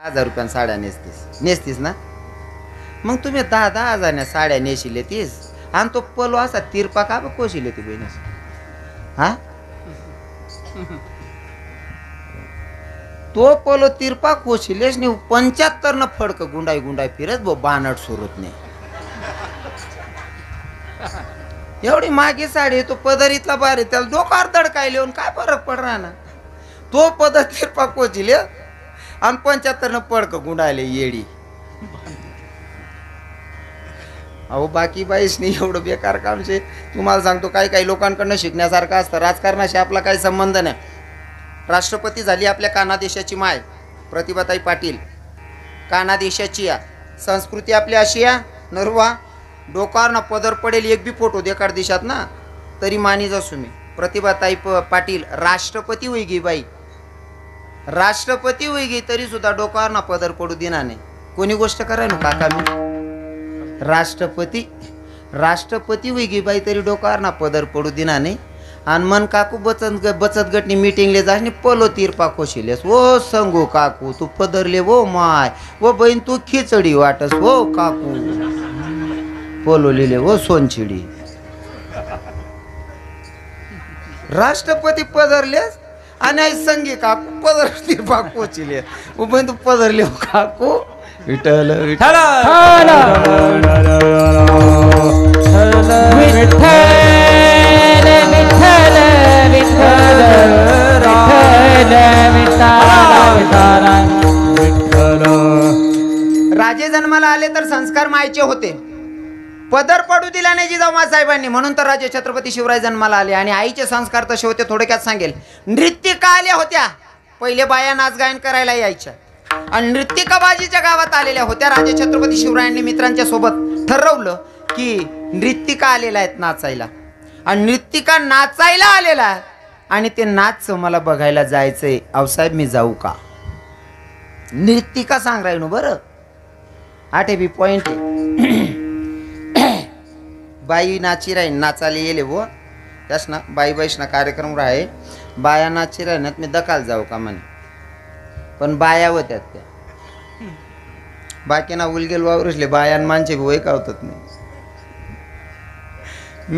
10,000 रुपयान साड्या नेसतीस ना, मग तुम्ही 10,000 साड्या नेशिले तीस आणि तो पलो असा तिरपा का कोशिले ती बहिणी हा तो पलो तिरपा कोशिलेच नाही 75 न फडक गुंडाई फिरत बो बानट सुरत नाही एवढी मागे साडी तो पदर इथला बारे त्याला डोकार तडकाय लिहून काय फरक पडणार ना तो पदर तिरपा कोचिले आणि 75 न पडक गुंडायले येडी अहो बाकी बाईस नाही एवढं बेकार काम शे तुम्हाला सांगतो काही लोकांकडनं शिकण्यासारखं असतं राजकारणाशी आपला काही संबंध नाही राष्ट्रपती झाली आपल्या काना देशाची माय प्रतिभाताई पाटील काना देशाची या संस्कृती आपली अशी या नरवा डोकार ना पदर पडेल एक बी फोटो देखाड दिशात ना तरी मानी जासू मी प्रतिभाताई पाटील राष्ट्रपती होई गी बाई राष्ट्रपती होई गी तरी सुद्धा डोकार ना पदर पडू देणार नाही कोणी गोष्ट कराय ना काका मी राष्ट्रपती होई गी बाई तरी डोकार ना पदर पडू देणार नाही आणि मन काकू बचत गटनी मीटिंगले जासनी पलो तिरपा कोशिलेस वो संगो काकू तू पदरले वो माय वो बहीण तू खिचडी वाटस वो काकू पोलो लिहिले वो सोनचिडी राष्ट्रपती पदरलेस आणि संगी काकू पदर तिरपा कोचिले वो बहीण तू पदरले हो काकू विठ्ठल विठ्ठल राजे जन्माला आले तर संस्कार मायचे होते पदर पडू दिला नाही जिजाऊ साहेबांनी म्हणून तर राजे छत्रपती शिवराय जन्माला आले आणि आईचे संस्कार तसे होते थोडक्यात सांगेल नृत्यिका आल्या होत्या पहिले बाया नाच गायन करायला यायच्या आणि नृत्यिकाबाजीच्या गावात आलेल्या होत्या राजे छत्रपती शिवरायांनी मित्रांच्या सोबत ठरवलं की नृत्यिका आलेल्या आहेत नाचायला आणि नृत्यिका नाचायला आलेला आणि ते नाच मला बघायला जायचंय आऊसाहेब मी जाऊ का नृत्यिका सांग राहिनो बरं 8 पॉइंट बाई नाची राहीन नाचायला येले वो त्यास ना बाई बाईश ना कार्यक्रम राहे बाया नाची राहीनात मी दकाल जाऊ का म्हणे पण बाया होत्यात त्या बाकी ना उलगेल वावरसले बायान माणसे वय का होतात नाही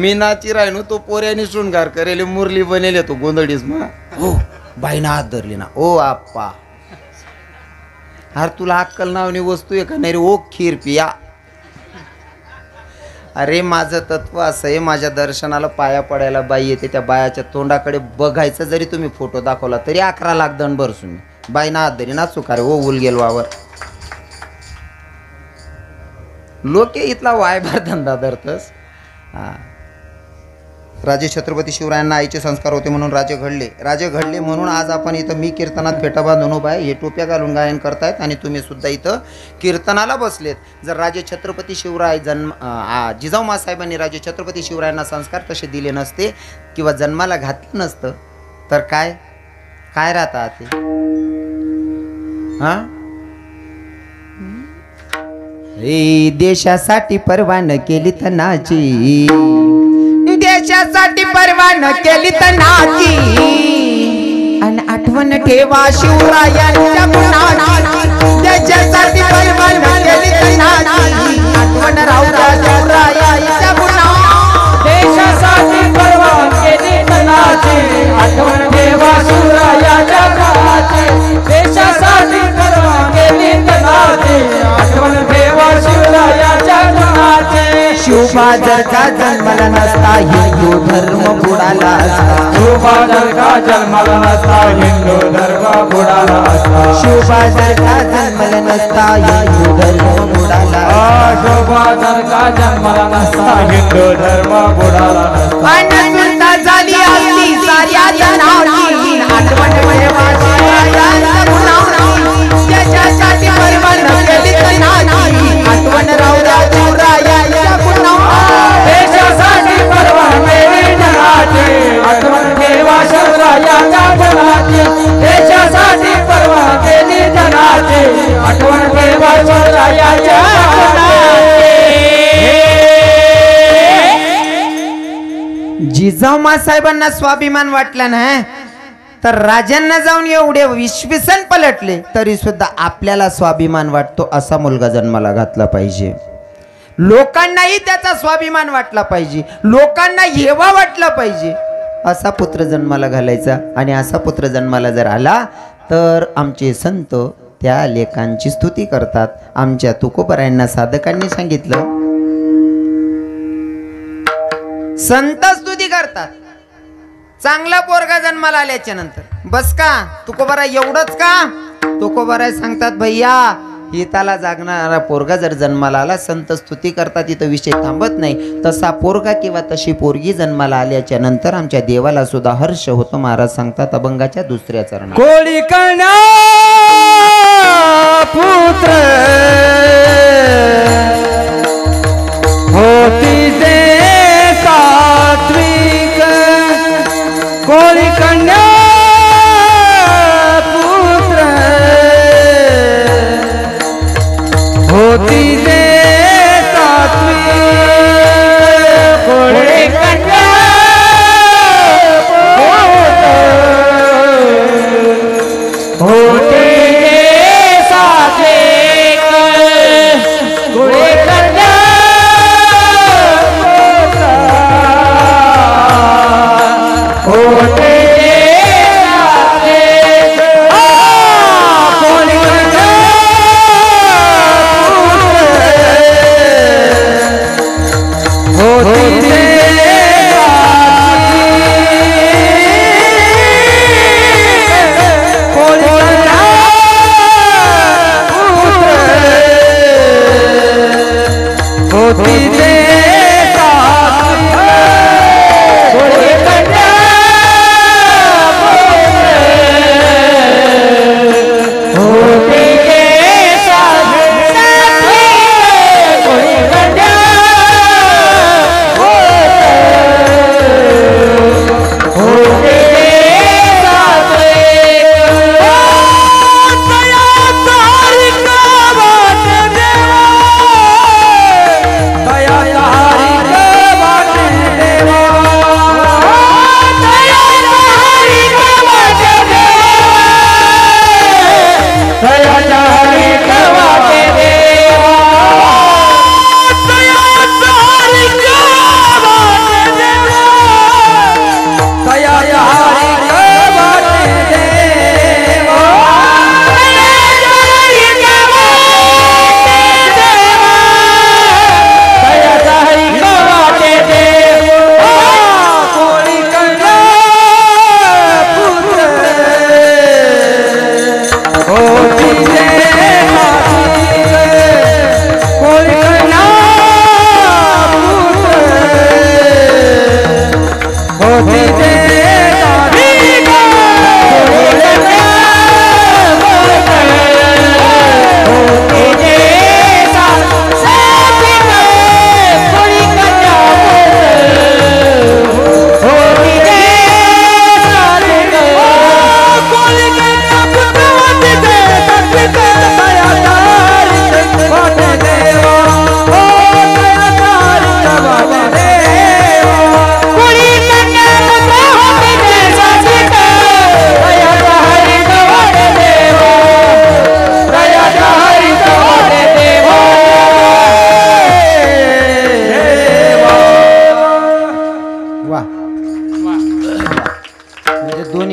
मी नाची राहिनो तो पोऱ्याने शृंगार करेले मुरली बनेले तो गोंधळीस मा हो बाईना हात धरली ना ओ आप्पा अरे तुला अक्कल नावनी वस्तू आहे का नाही रे ओ खीर पिया अरे माझं तत्व असं आहे माझ्या दर्शनाला पाया पडायला बाई येते त्या बायाच्या तोंडाकडे बघायचं जरी तुम्ही फोटो दाखवला तरी 11 लाख दंड भरसू मी बाईना हात धरी ना चुकारे ओ उलगेल वावर लोके इथला वायभार धंदा धरतस हा राजे छत्रपती शिवरायांना आईचे संस्कार होते म्हणून राजे घडले म्हणून आज आपण इथं मी कीर्तनात फेटा बांधून उभा आहे हे टोप्या घालून गायन करतायत आणि तुम्ही सुद्धा इथं कीर्तनाला बसलेत जर राजे छत्रपती शिवराय जिजाऊ मासाहेबांनी राजे छत्रपती शिवरायांना संस्कार तसे दिले नसते किंवा जन्माला घातलं नसतं तर काय राहतात ते हा देशासाठी परवान केली तनाची देशासाठी परवान केली तनाची आणि आठवण ठेवा शिवरायांच्या गुणाची देशासाठी परवान केली तनाची आठवण राहू शिवरायांच्या गुणाची देशासाठी परवान केली तनाची आठवण ठेवा शिवरायांच्या गुणाची देशासाठी परवान केली तनाची आठवण ठेवा शिवरायांच्या गुणाची शिवबा जर का जन्माला नसता हिंदू धर्म बुडाला असता शिवबा जर का जन्माला नसता हिंदू धर्म बुडाला असता शिवबा जर का जन्माला नसता हिंदू धर्म बुडाला शिवबा जर का जन्माला नसता हिंदू धर्म बुडाला असता अनंता झाली असती साऱ्या जनाची आठवण ठेवा शिवरायांच्या गुणाची देशासाठी परवान केली तनाची आठवण राहू शिवरायांच्या देशासाठी परवान केली तनाची आठवण ठेवा शिवरायांच्या गुणाची देशासाठी परवान केली तनाची आठवण ठेवा शिवरायांच्या जिजाऊ मासाहेबांना स्वाभिमान वाटला ना तर राजांना जाऊन एवढे विश्वसन पलटले तरी सुद्धा आपल्याला स्वाभिमान वाटतो असा मुलगा जन्माला घातला पाहिजे. लोकांनाही त्याचा स्वाभिमान वाटला पाहिजे, लोकांना हेवा वाटला पाहिजे असा पुत्र जन्माला घालायचा. आणि असा पुत्र जन्माला जर आला तर आमचे संत त्या लेखांची स्तुती करतात. आमच्या तुकोबरायांना साधकांनी सांगितलं, संत स्तुती करतात. चांगला पोरगा जन्माला आल्याच्या नंतर बस का तुकोबरा एवढंच का? तुकोबराय सांगतात, भैया हिताला जागणारा पोरगा जर जन्माला आला संत स्तुती करतात, इथं विषय थांबत नाही. तसा पोरगा किंवा तशी पोरगी जन्माला आल्याच्या नंतर आमच्या देवाला सुद्धा हर्ष होतो. महाराज सांगतात अभंगाच्या दुसऱ्या चरणात, कोळी कन्या पुत्र होती ते सात्विक, कोळी कन्या पुत्र होती ते सात्विक, कोळी कन्या होती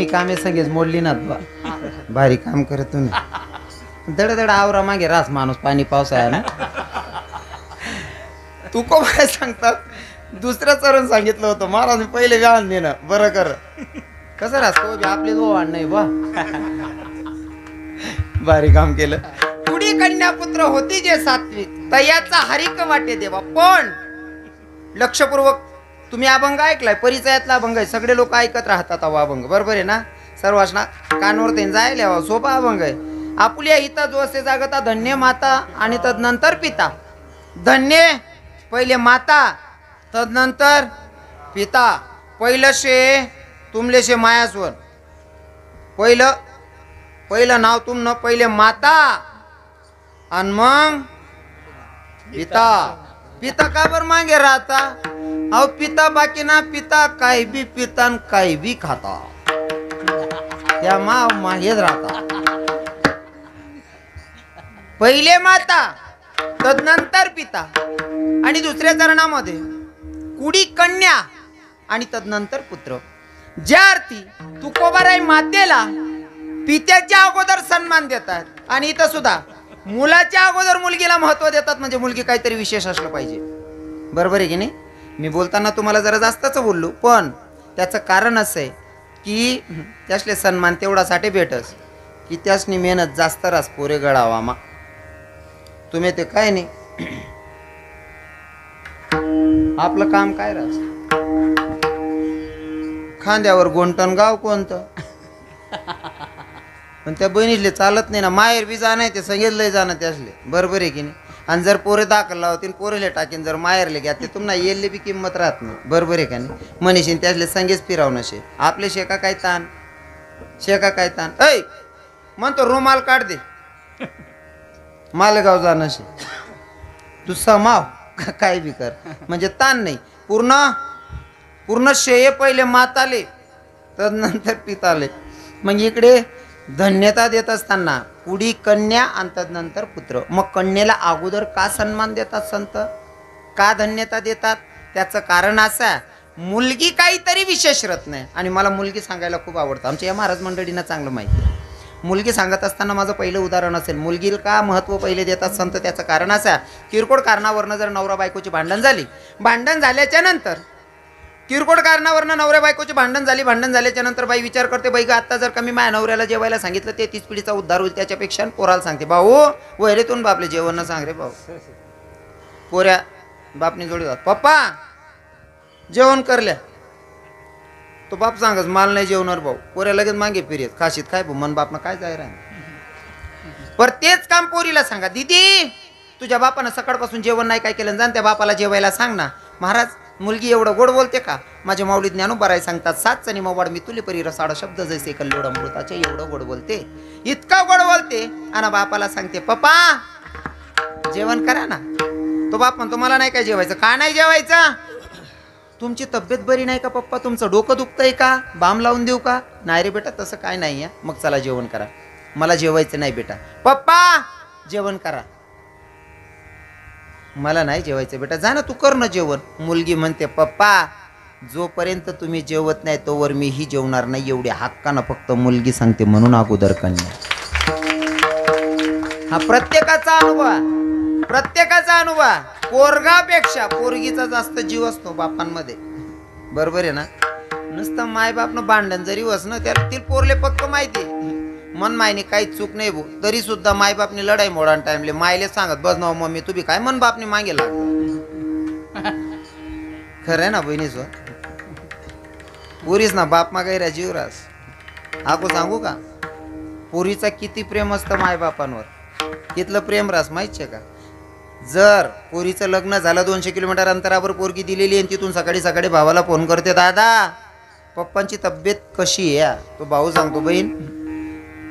कामे सगळेच मोडली ना बा. भारी काम करत तुम्ही. दड आवरा मागे रास माणूस पाणी पावसाळ्या ना. तू को काय सांगतात दुसऱ्या चरण सांगितलं होतं महाराज पहिले व्यान देणं बरं कर. कसं रास तो आपले दो वाढ नाही बा. भारी काम केलं. पुढी कन्यापुत्र होती जे सात्विक तयाचा हरिक वाटे देवा. पण लक्षपूर्वक तुम्ही अभंग ऐकलाय, परिचयातला अभंग आहे, सगळे लोक ऐकत राहतात हा अभंग, बरोबर आहे ना. सर्वांना कानवर ते जायला सोपा अभंग आहे. आपुल्या हिता जो असे जागता धन्य माता आणि तदनंतर पिता. धन्य पहिले माता तदनंतर पिता. पहिलं शे तुमले शे मायास्वर. पहिलं नाव तुम न पहिले माता आणि मग पिता. पिता का बर मागे राहता. अहो पिता बाकी ना पिता काही बी पिता काही बी खाता. त्या माहेर राहतात. पहिले माता तदनंतर पिता आणि दुसऱ्या चरणामध्ये कुडी कन्या आणि तदनंतर पुत्र. ज्या अर्थी तुकोबाराय मातेला पित्याच्या अगोदर सन्मान देतात आणि इथं सुद्धा मुलाच्या अगोदर मुलगीला महत्व देतात. म्हणजे मुलगी काहीतरी विशेष असलं पाहिजे. बरोबर आहे की नाही? मी बोलताना तुम्हाला जरा जास्तच बोललो, पण त्याचं कारण असं आहे की त्यासले सन्मान तेवढासाठी भेटस की त्यासनी मेहनत जास्त रास पोरे गळावा मा. तुम्ही ते काय नाही आपलं काम काय रास. खांद्यावर गोंटण गाव कोणतं, पण त्या बहिणीले चालत नाही ना. माहेर बी जाणं ते सांगितलंय जाणं त्यासले. बरोबर आहे की नाही? आणि जर पोरे दाखल लावतील पोरेले टाकीन, जर माहेरले घ्या ते तुम्हाला येल्ले बी किंमत राहत नाही. बरोबर आहे का नाही? मनीषीन त्यासले संगेच फिरावं नशे. आपले शेका काय ताण, शेका काय ताण. ऐ म्हणतो रुमाल काढ दे, मालेगाव जा नशे, तू समाव काय बी कर, म्हणजे ताण नाही. पूर्ण शेये पहिले माताले तदनंतर पिताले. मग इकडे धन्यता देत असताना पुढी कन्या आणि तदनंतर पुत्र. मग कन्येला अगोदर का सन्मान देतात संत, का धन्यता देतात? त्याचं कारण असं आहे, मुलगी काहीतरी विशेष रत्न आहे. आणि मला मुलगी सांगायला खूप आवडतं. आमच्या या महाराज मंडळींना चांगलं माहिती आहे. मुलगी सांगत असताना माझं पहिलं उदाहरण असेल, मुलगीला का महत्त्व पहिले देतात संत, त्याचं कारण असं आहे, किरकोळ कारणावरनं जर नवरा बायकोची भांडण झाली, भांडण झाल्याच्या नंतर किरकोळ कारणावरनं नवऱ्या बायकोची भांडण झाल्याच्या नंतर बाई विचार करते, बाई ग आता जर का मी माझ्या नवऱ्याला जेवायला सांगितलं ते 30 पिढीचा उद्धार होईल, त्याच्यापेक्षा पोराला सांगते, भाऊ वैरेतून बापले जेवण न सांग रे भाऊ. पोऱ्या बापनी जोडी जात, पप्पा जेवण करल्या, तो बाप सांगच माल नाही जेवणार भाऊ. पोऱ्या लगेच मागे फिरेत, खाशीत काय भाऊ मन बापनं काय जाय राह. पर तेच काम पोरीला सांगा, दीदी तुझ्या बापानं सकाळपासून जेवण नाही काय केलं, जाण त्या बापाला जेवायला सांग ना. महाराज मुलगी एवढं गोड बोलते का? माझे माऊली ज्ञानोबाराय सांगतात, 7 चणी मोवाड मी तुले परी रसाळ शब्द जैसे कल्लोड अमृताचे. एवढं गोड बोलते, इतका गोड बोलते आणि बापाला सांगते, पप्पा जेवण करा ना. तो बाप म्हणतो, मला नाही काय जेवायचं. का नाही जेवायचं? तुमची तब्येत बरी नाही का पप्पा? तुमचं डोकं दुखतंय का? बाम लावून देऊ का? नाही रे बेटा तसं काय नाही आहे. मग चला जेवण करा. मला जेवायचं नाही बेटा. पप्पा जेवण करा. मला नाही जेवायचं बेटा. जा ना तू कर ना जेवण. मुलगी म्हणते, पप्पा जोपर्यंत तुम्ही जेवत नाही तोवर मी ही जेवणार नाही. एवढ्या हक्कानं फक्त मुलगी सांगते, म्हणून अगोदर कन्या. हा प्रत्येकाचा अनुभव. पोरगापेक्षा पोरगीचा जास्त जीव असतो बापांमध्ये. बरोबर आहे ना? नुसतं माय बापनं भांडण जरी वसणं त्याला ती पोरले पक्क माहिती मन मायने काही चूक नाही भो, तरी सुद्धा माय बापने लढाई मोडान टाइमले मायले सांगत बस ना मम्मी तुम्ही काय मन बापने मागे लागला. खरं आहे ना बहिणी स्व पुरीच ना बाप मागायला जीवरास. आको सांगू का, पुरीचा किती प्रेम असतं माय बापांवर, तिथलं प्रेम रास माहिती आहे का? जर पोरीचं लग्न झालं 200 किलोमीटर अंतरावर पोरगी दिलेली आणि तिथून सकाळी सकाळी भावाला फोन करते, दादा पप्पांची तब्येत कशी आहे? तो भाऊ सांगतो, बहीण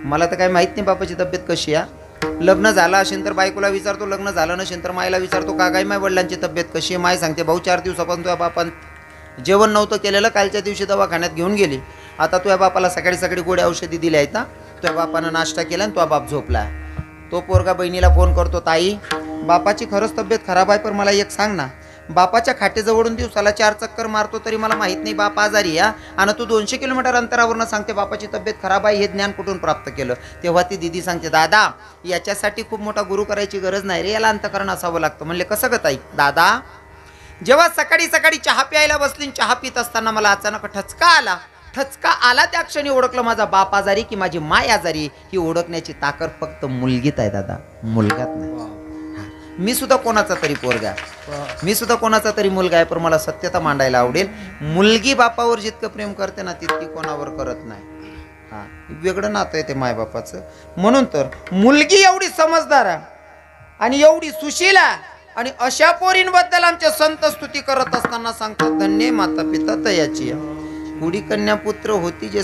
मला तर काही माहित नाही बापाची तब्येत कशी आहे. लग्न झालं असेल तर बायकोला विचारतो, लग्न झालं नसेल तर मायला विचारतो, का काय माय वडिलांची तब्येत कशी आहे? माय सांगते, भाऊ 4 दिवसापासून तुझ्या बापान जेवण नव्हतं केलेलं, कालच्या दिवशी दवाखान्यात घेऊन गेली. आता तुझ्या बापाला सकाळी सकाळी गोड्या औषधी दिल्या आहेत. तुझ्या बापानं नाश्ता केला आणि तुझा बाप झोपला. तो पोरगा बहिणीला फोन करतो, ताई बापाची खरंच तब्येत खराब आहे, पण मला एक सांग ना, बापाच्या खाटेजवळून दिवसाला 4 चक्कर मारतो तरी मला माहित नाही बाप आजारी आहे आणि तू 200 किलोमीटर अंतरावरनं सांगते बापाची तब्येत खराब आहे. हे ज्ञान कुठून प्राप्त केलं? तेव्हा ती दिदी सांगते, दादा याच्यासाठी खूप मोठा गुरु करायची गरज नाही रे, याला अंतकरण असावं लागतं. म्हणले कसं ग ताई? दादा जेव्हा सकाळी सकाळी चहा प्यायला बसली, चहा पित असताना मला अचानक ठचका आला त्या क्षणी ओळखलं माझा बाप आजारी की माझी माय आजारी. ही ओळखण्याची ताकद फक्त मुलगीत आहे दादा, मुलगात नाही. मी सुद्धा कोणाचा तरी पोरगा, मी सुद्धा कोणाचा तरी मुलगा आहे, पण मला सत्यता मांडायला आवडेल. मुलगी बापावर जितकं प्रेम करते ना तितकी कोणावर करत नाही. हा वेगळं नातं आहे ते मायबापाचं. म्हणून तर मुलगी एवढी समजदार आणि एवढी सुशीला आणि अशा पोरींबद्दल आमचे संत स्तुती करत असताना सांगतात, धन्य माता पिता तयाची. कुडी कन्या पुत्र होती जे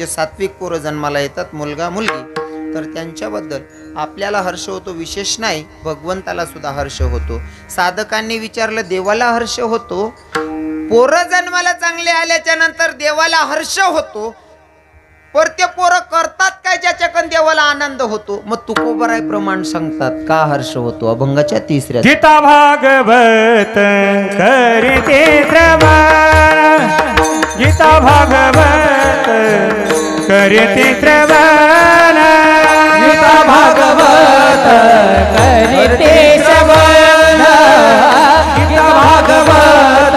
सात्विक पोरं जन्माला येतात, मुलगा मुलगी, तर त्यांच्याबद्दल आपल्याला हर्ष होतो. विशेष नाही, भगवंताला सुद्धा हर्ष होतो. साधकांनी विचारलं, देवाला हर्ष होतो? पोरं जन्माला चांगले आल्याच्या नंतर देवाला हर्ष होतो, पर ते पोरं करतात काय ज्याच्याकडून देवाला आनंद होतो. मग तुकोबराय प्रमाण सांगतात का हर्ष होतो. अभंगाच्या तिसऱ्या गीता भागवत करते श्रवण, गीता भागवत करते श्रवण, गीता भागवत करते श्रवण, गीता भागवत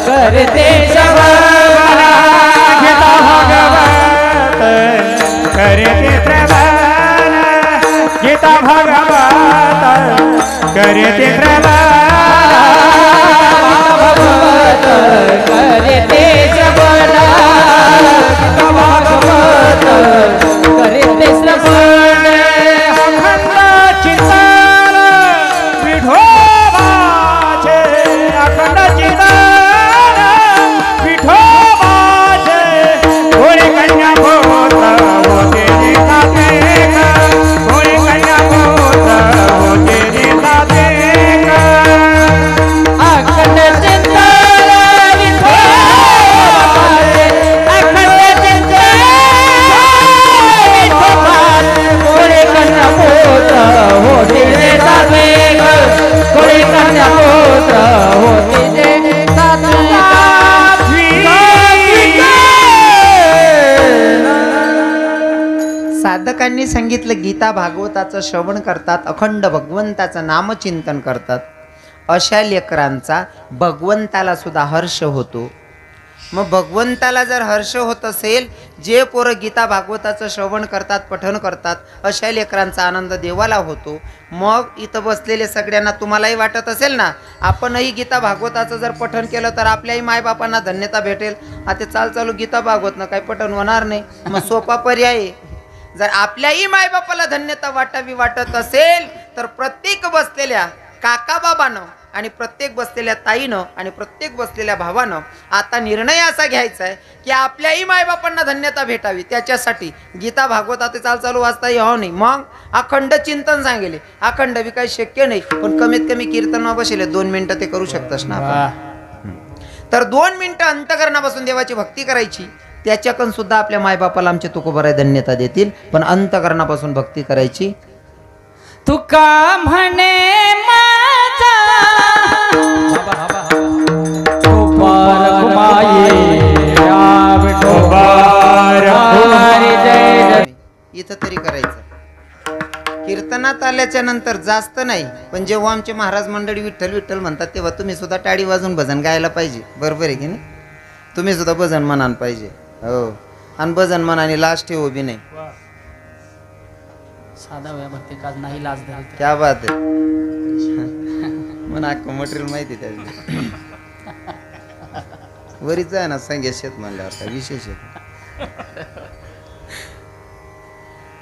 करते श्रवण, गीता भागवत करते श्रवण, गीता भागवत करते श्रवण, भागवत करते श्रवण, गीता भागवत करते श्रवण. अखंड चिंतन विठोबाचे, अखंड चिंतन विठोबाचे, कोणी कन्या भोत होते जिताते, कोणी कन्या भोत होते जिताते. अखंड चिंतन विठोबाचे, अखंड चिंतन विठोबाचे, कोणी कन्या पोत होते जाते ग, कोणी कन्या पोत होते जाते. साधकांनी सांगितलं गीता भागवताचं श्रवण करतात, अखंड भगवंताचं नामचिंतन करतात. अशा लेकरांचा भगवंताला सुद्धा हर्ष होतो. मग भगवंताला जर हर्ष होत असेल, जे पोरं गीता भागवताचं श्रवण करतात, पठण करतात, अशा लेकरांचा आनंद देवाला होतो. मग इथं बसलेले सगळ्यांना तुम्हालाही वाटत असेल ना, आपणही गीता भागवताचं जर पठण केलं तर आपल्याही मायबापांना धन्यता भेटेल. आता चालू गीता भागवतनं काही पठण होणार नाही. मग सोपा पर्याय आहे. जर आपल्याही मायबापाला धन्यता वाटत असेल तर प्रत्येक बसलेल्या काकाबाबानं आणि प्रत्येक बसलेल्या ताईनं आणि प्रत्येक बसलेल्या भावानं आता निर्णय असा घ्यायचा आहे की आपल्याही मायबापांना धन्यता भेटावी. त्याच्यासाठी गीता भागवतात चालू वाचता यावं नाही. मग अखंड चिंतन सांगेले. अखंड बी काही शक्य नाही, पण कमीत कमी कीर्तन बसेल 2 मिनिटं ते करू शकतस ना आपण. तर 2 मिनिटं अंतकरणापासून देवाची भक्ती करायची. त्याच्याकडून सुद्धा आपल्या मायबापाला आमचे तुकोबराय धन्यता देतील. पण अंतकरणापासून भक्ती करायची. तुका म्हणे माझा तुपार घुमाये या विठोबार घुमारे जय जय. इथं तरी करायचं. कीर्तनात आल्याच्या नंतर जास्त नाही, पण जेव्हा आमचे महाराज मंडळी विठ्ठल विठ्ठल म्हणतात तेव्हा तुम्ही सुद्धा टाळी वाजून भजन गायला पाहिजे. बरोबर आहे की नाही? तुम्ही सुद्धा भजन म्हणान पाहिजे. हो, आणि भजन म्हणाने लाज ठेवू बी नाही. साधा वया भक्ती काज नाही लाज धरते. क्या बात आहे. म्हणा अख्खं मटेरियल माहिती त्याची. वरीच आहे ना संगीत शेत म्हणल्यावर काय विशेष आहे.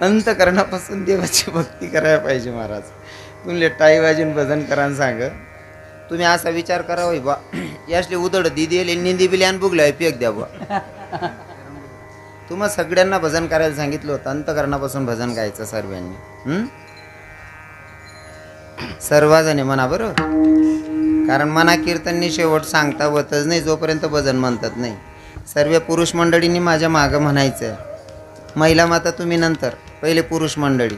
अंतकरणापासून देवाची भक्ती करायला पाहिजे. महाराज तुम्ही टाळी वाजून भजन करा सांग. तुम्ही असा विचार करा होय बा, यासले उदड दिदी निंदी बिली आणि बुगल्या पेक द्या बा. तुम्हा सगळ्यांना भजन करायला सांगितलं होतं. अंतकरणापासून भजन गायचं सर्वांनी. सर्वजणे म्हणा बरोबर. कारण मना कीर्तननी शेवट सांगता होतच नाही जोपर्यंत भजन म्हणतात नाही. सर्व पुरुष मंडळींनी माझ्या मागं म्हणायचं. महिला माता तुम्ही नंतर. पहिले पुरुष मंडळी,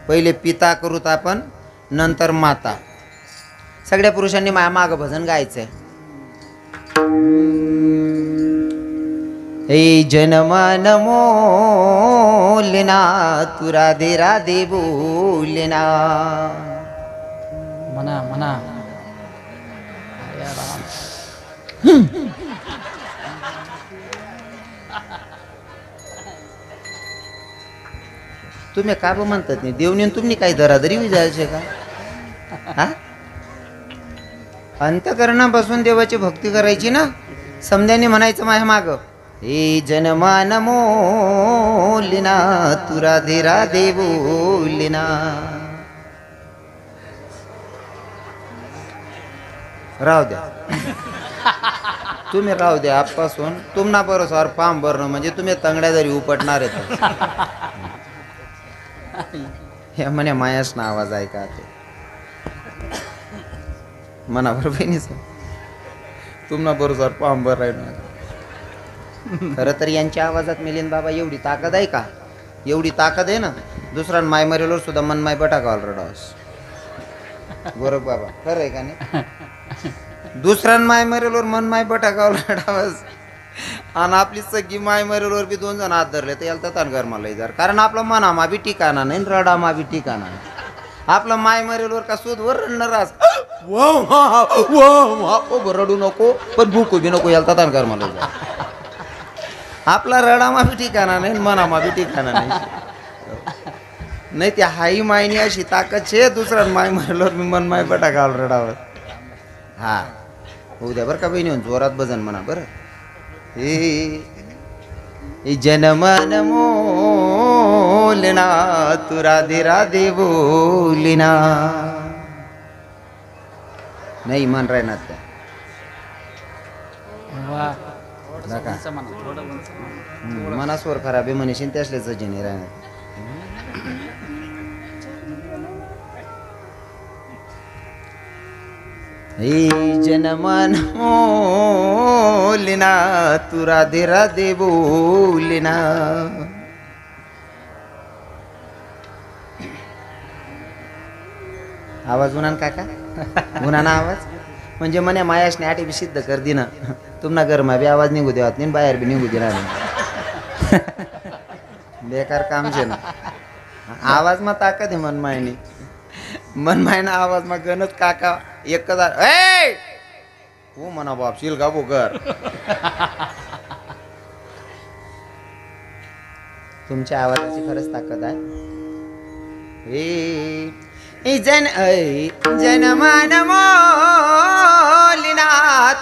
पहिले पिता करूत आपण, नंतर माता. सगळ्या पुरुषांनी मागं भजन गायचंय. हे जनमन मोलना तू राधे राधे बोलना. म्हणा म्हणा. तुम्ही का बं म्हणतात नाही देवनी तुम्ही काही दरादरी विचारायचे का? हा, अंतकरणापासून देवाची भक्ती करायची ना. समध्याने म्हणायचं माझ्या माग, हे जनमान मोलिना तू राधे राधे बोलिना. राहू द्या तुम्ही, राहू द्या. आजपासून तुम्हाला बरोबर पाम भरणं म्हणजे तुम्ही तंगड्या जरी उपटणार आहेत. हे म्हणे मायास ना आवाज ऐका ते मना बरोबर तुम्हाला बरोबर पाम भर राहील. खरं तर यांच्या आवाजात मिलिंद बाबा एवढी ताकद आहे का? एवढी ताकद आहे ना, दुसरा माय मरेलोर सुद्धा मन माय बटाकावल रडावस. बरोबर बाबा, खरं आहे का नाही? दुसऱ्या माय मरेलोर मन माय बटाकावल रडावस आणि आपली सगळी माय मरेलोर बी 2 जण हात धरले तर याला तर गरमाला जर, कारण आपलं मनामा बी ठिकाणा नाही रडामा बी ठिकाणा नाही. आपलं माय मरेलोर का सूदवर रडणार रास रडू नको पण भूकू बी नको याला तर गरमाला जर. आपला रडामा बी ठिकाणा नाही मनामा बी ठिकाणा नाही. नाही त्या हाई मायनी अशी ताकद छे दुसरा माय मरेलोर मी मन माय बटाकावल रडावं. हा उद्या बरं का बहिणी जोरात भजन म्हणा बरं. हे जनमन मोलना तू राधे राधे बोलिना. नाही मन राहणार त्या वा नका. उंच म्हणा, थोडं उंच म्हणा. मनास्वर खराब आहे म्हणशील त्यासल्याच जनी राहणार. हे जनमन मोलिना तू राधे राधे बोलिना. आवाज उन्हान काका उन्हाना आवाज म्हणजे म्हणे मायाशने आठी बी सिद्ध कर दिना. तुम्हाला गरमा बी आवाज निघू देवात नाही बाहेर बी निघू देणार नाही. बेकार काम छे ना. आवाज मा ताकद आहे मनमायनी. मनमायना आवाज मा गणच काका एक ए हो म्हणा बाप शिल गाबो कर. तुमच्या आवाजाची खरंच ताकद आहे. जनमन मोलिना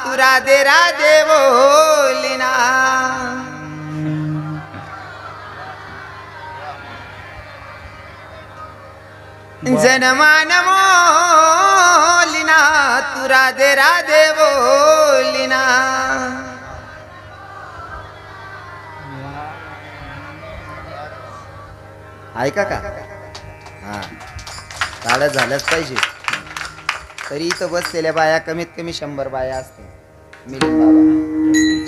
तू राधे राधे बोलिना. जनमन मोलिना तू राधे राधे बोलिना. ऐका का? हा टाळ्या झाल्याच पाहिजे. तरी इथं बसलेल्या बाया कमीत कमी 100 बाया असते. मिलिंद बाबा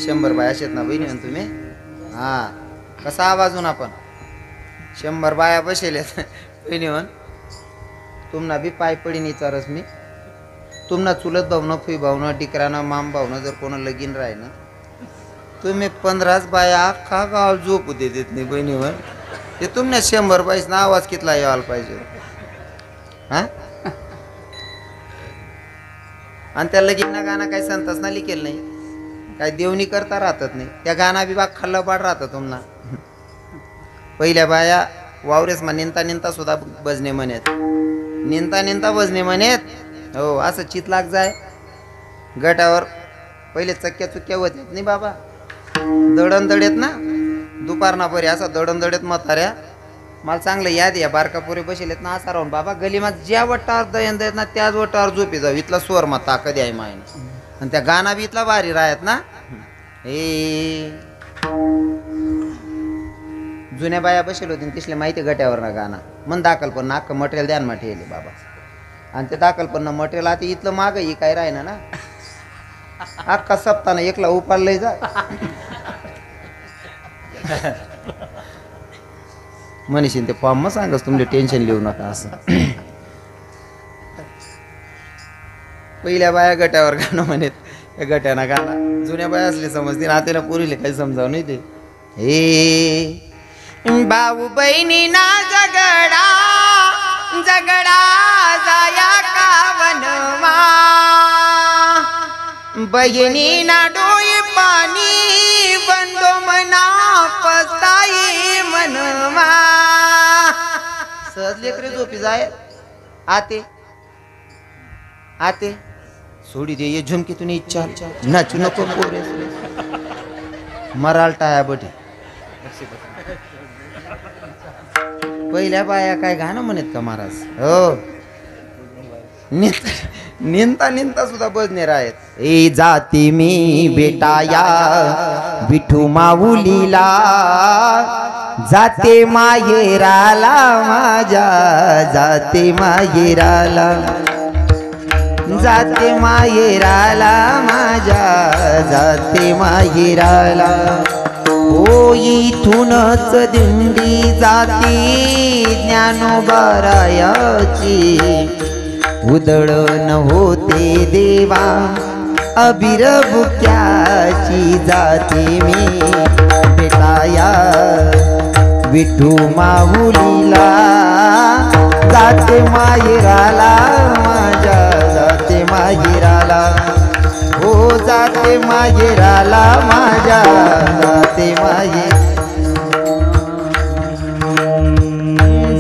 100 बाया आहेत ना बहिणी तुम्ही. हा कसा आवाजून आपण 100 बाया बसेल बहिणी म्हण. तुम्हाला बी पाय पडीन विचारस मी. तुम्हाला चुलत भावना फुई भावना टिकराना माम भावना जर कोणा लगीन राही ना तुम्ही 15 बाया अख्खा गाव झोपू देत नाही बहिणी म्हण. ते तुमने 100 बाईसना आवाज कितला यायला पाहिजे. हा आणि त्या लगीन गाणं काही संतच ना लिखेल नाही. काय देवणी करता राहतात नाही. त्या गाणा विभाग खाल्ला पाड राहतं तुम्हाला. पहिल्या बाया वावरेस मा निंता निंता सुद्धा भजने म्हणत. निंता निंता भजने म्हणत. हो असं चित लाग जाय. गटावर पहिले चक्क्या चुक्क्या होत्यात नाही बाबा. दडण दडेत ना दुपारना परी असा दडण दडेत म्हाताऱ्या. मला चांगलं याद या बारकापुरे बसेलेत ना असा राहून बाबा गलीमा ज्या वटावर दयन देत ना त्याच वटावर झोपी जाऊ. इथला स्वर मा ताकद आहे मायने. आणि त्या गाणा बी इथला भारी राहत ना. हे जुन्या बाया बसेल होती तिसले माहिती गट्यावर ना गाणं मन दाखल पण नाक मटेरियल द्यान मा ठेवले बाबा. आणि ते दाखल पण मटेरियल आता इथलं माग ही काय राही ना अख्खा सप्ताना एकला उपाडलंय जा. म्हणशील ते फॉर्म मग सांगस तुमले टेन्शन लिहू नका असं. पहिल्या बाया गट्यावर गाणं म्हणत. त्या गट्याना गाणं जुन्या बाया असले समजते नातेला पुरीले काही समजावं नाही ते. हे भाऊ बहिणी ना झगडा झगडा जाया का वनमा. बहिणी ना डोळे पाणी बंदो मना पस्ताई मनमा. सहज लेकरे झोपी जाय. आते आते सोडी दे ये झुमकीतून इच्छा नाचू नको पोरे मराल टाया बटे. पहिल्या बाया काय गाणं म्हणत का महाराज. हो निंता निंता सुद्धा बजने राहत. ए जाती मी बेटाया विठू माऊलीला जाते माहेराला माझ्या जाते माहेराला जाते माहेराला माझ्या जाते माहेराला. ओ इथूनच दिंडी जाती ज्ञानोबारायाची उधळण होते देवा अबीर बुक्याची जाते मी भेटाया विठू माहुलीला जाते माहेराला माझ्या जाते माहेराला हो जाते माहेराला माझ्या जाते माहेर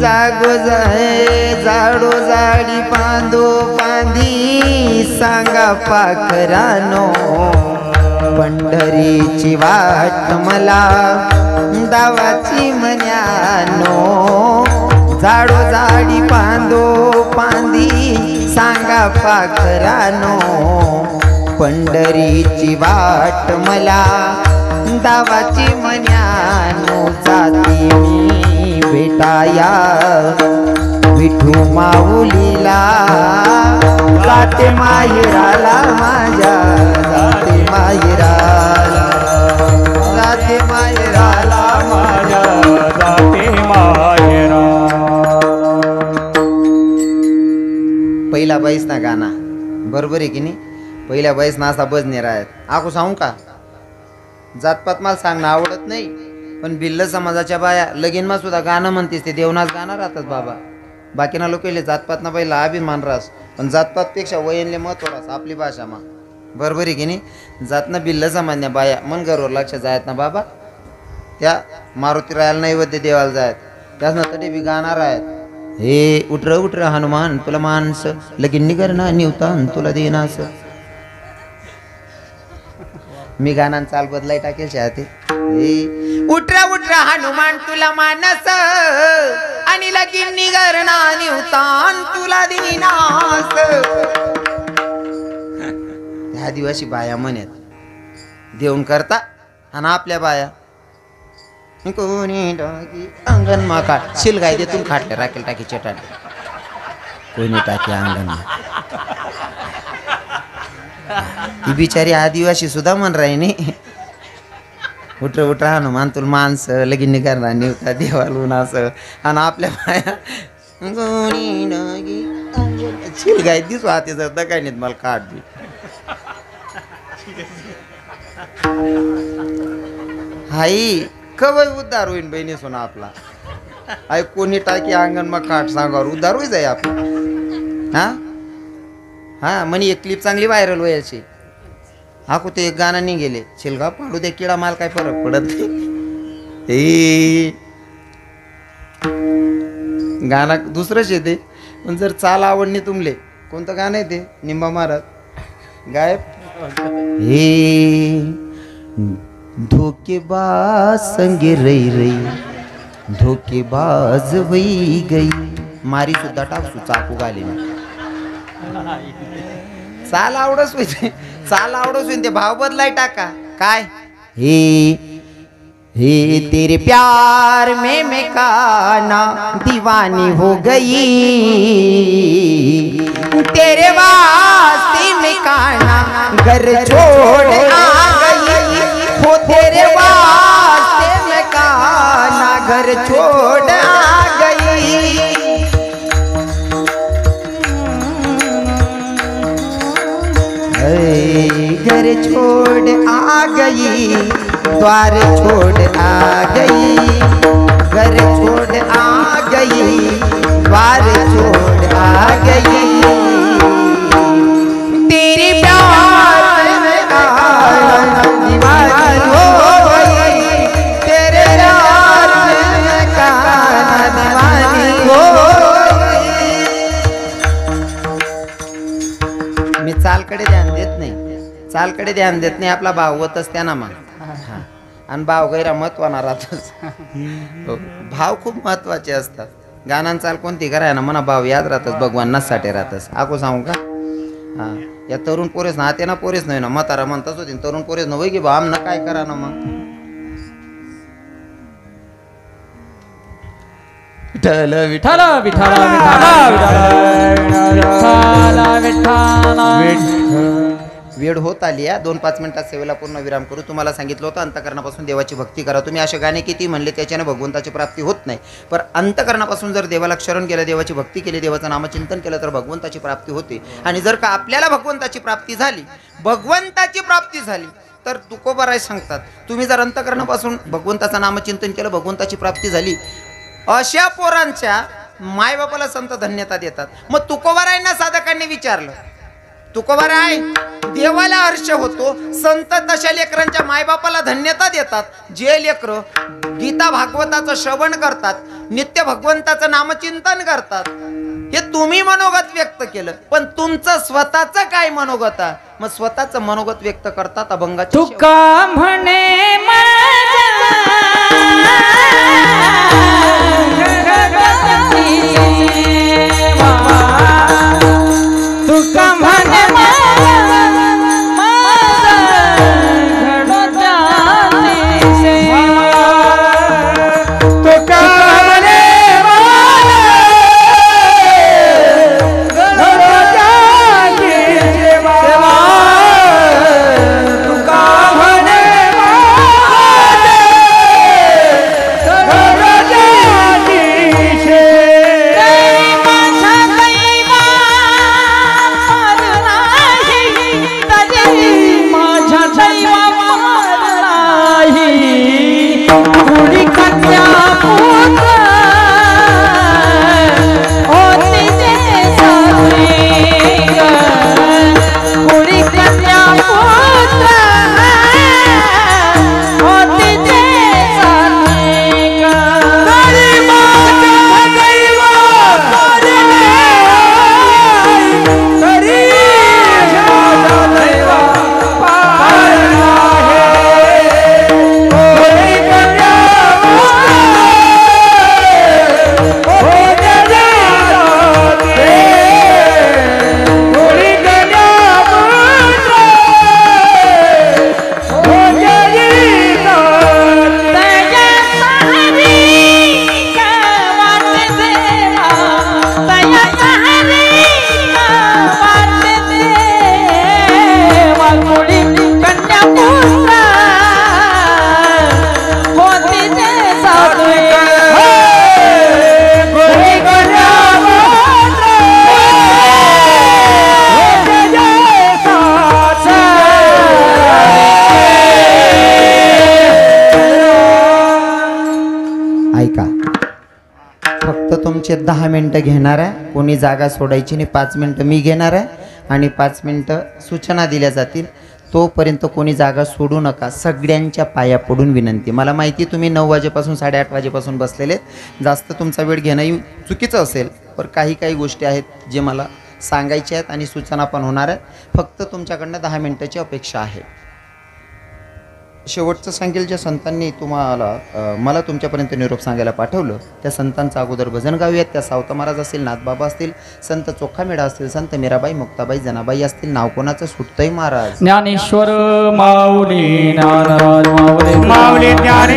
जागो जाय जाडो जाडी बांधो बांधी सांगा पाखरानो पंढरीची वाट मला दावाची मन्यानो जाडो जाडी बांधो बांधी सांगा पाखरानो पंढरीची वाट मला दावाची मन्यानो जाती मी भेटाया विठू माऊलीला जाते माहेराला माझ्या जाते माहेराला जाते माहेराला माझ्या जाते माहेरा. पहिला बाईस ना गाणा बरोबर आहे की नाही. पहिल्या बाईस ना असा बजनेर आहेत. आखू सांगू का जातपात मला सांगणं आवडत नाही पण भिल्ल समाजाच्या बाया लगीनमा सुद्धा गाणं म्हणतेस ते देवनाच गाणं राहतात बाबा. बाकीना लोकले जातपात ना पहिला अभिमान रास पण जातपातपेक्षा वयनले महत्व रास आपली भाषा मा बरोबर आहे की नाही. जातनं भिल्ल समाजल्या बाया मन गर्वर लक्ष जायत ना बाबा त्या मारुती रायाला नैवेद्य देवाला जायत त्यासनं तरी बी गाणार आहेत. हे उठर हनुमान तुला माणसं लगीन निघरणा निवतान तुला देनास. मी गाणं चाल बदलाई टाकेल शाते. उठरा हनुमान तुला मानस आणि लगीन निघरणा निवतान तुला देनास. ह्या दिवशी बाया म्हणत देऊन करता आणि आपल्या बाया कोणी टाकी अंगण मा काट शिलगाय देतून खाटले राखेल टाकी चटाट कोणी टाकी अंगण ही बिचारी आदिवासी सुद्धा म्हण राही नाही. उठरा हनुमान तुला माणसं लगीन निघाला निवता देवालून असं आणि आपल्या बाया शिलगाय दिस वाहते जर दगाय नाहीत मला काट बी. हाई कवय उद्धार होईन बहिणी सोना आपला. आई कोणी टाकी अंगण मग काठ सांगावर उद्धार होई जाई आपला. हा म्हणे एक क्लिप चांगली व्हायरल व्हायची. हा कुठे एक गाणं नाही गेले शिलगा पाडू दे किडा माल काय फरक पडत नाही. गाणं दुसरंच येते पण जर चाल आवडणी तुमले कोणतं गाणं येते निंबा महाराज गायब. हे धोकेबाज संगे रई रई धोकेबाज वई गई मारी सुद्धा टाकसू चाकू गाली चाल आवडच होते चाल आवडच होईन ते भाव बदलाय टाका काय. हे हे तेरे प्यार में मैं काना दीवानी हो गई तेरे वास्ते में काना घर छोड़ आ गई हो तेरे वास्ते में काना घर छोड़ आ गई. घर छोड़ आ गई द्वार छोड़ आ गई घर छोड़ आ गई द्वार छोड़ आ गई. तेरे प्यार में दीवानी हो गई तेरे प्यार में दीवानी हो गई. मी चालकडे ध्यान देत नाही चालकडे ध्यान देत नाही आपला भाव होतच त्या ना मग. आणि भाव गैरा महत्वाना राहतच. भाव खूप महत्वाचे असतात. गाणं चाल कोणती कराय ना म्हणा भाव याद राहतच भगवानासाठी राहतच. आको सांगू का हा या तरुण पोरेस ना हाते ना पोरेस नाही ना म्हातारा म्हणताच होती तरुण पोरेस ना वय की बा आमना काय करा ना मग. विठ्ठल विठ्ठल विठ्ठल विठ्ठल विठ्ठल विठ्ठल वेळ होत आली आहे. 2-5 मिनिटात सेवेला पूर्ण विराम करू. तुम्हाला सांगितलं होतं अंतकरणापासून देवाची भक्ती करा. तुम्ही असे गाणे किती म्हणले त्याच्याने भगवंताची प्राप्ती होत नाही, पण अंतकरणापासून जर देवाला शरण केलं, देवाची भक्ती केली, देवाचं नामचिंतन केलं तर भगवंताची प्राप्ती होते. आणि जर का आपल्याला भगवंताची प्राप्ती झाली, तर तुकोबाराय सांगतात, तुम्ही जर अंतकरणापासून भगवंताचं नामचिंतन केलं, भगवंताची प्राप्ती झाली, अशा पोरांच्या मायबापाला संत धन्यता देतात. मग तुकोबारायांना साधकांनी विचारलं, तुकोबाराय देवाला हर्ष होतो, संत तशा लेकरांच्या मायबापाला धन्यता देतात जे लेकरं गीता भागवताचं श्रवण करतात, नित्य भगवंताचं नामचिंतन करतात. हे तुम्ही मनोगत व्यक्त केलं, पण तुमचं स्वतःचं काय मनोगत आहे? मग स्वतःचं मनोगत व्यक्त करतात अभंगाच्या तुका म्हणे तुका म्हणे फक्त तुमचे 10 मिनटं घेणार आहे. कोणी जागा सोडायची नाही. 5 मिनटं मी घेणार आहे आणि 5 मिनटं सूचना दिल्या जातील. तोपर्यंत कोणी जागा सोडू नका. सगळ्यांच्या पाया पडून विनंती. मला माहिती तुम्ही 9 वाजेपासून 8:30 वाजेपासून बसलेले, जास्त तुमचा वेळ घेणंही चुकीचं असेल, पण काही गोष्टी आहेत जे मला सांगायचे आहेत आणि सूचना पण होणार आहेत. फक्त तुमच्याकडनं 10 मिनटाची अपेक्षा आहे. शेवटचं सांगेल, ज्या संतांनी मला तुमच्यापर्यंत निरोप सांगायला पाठवलं त्या संतांचं अगोदर भजन गाऊयात. त्या सावता महाराज असतील, नाथबाबा असतील, संत चोखामेळा असतील, संत मीराबाई, मुक्ताबाई, जनाबाई असतील. नाव कोणाचं सुटतंय महाराज? ज्ञानेश्वर माऊली, ज्ञानराज माऊली, माऊली ज्ञाने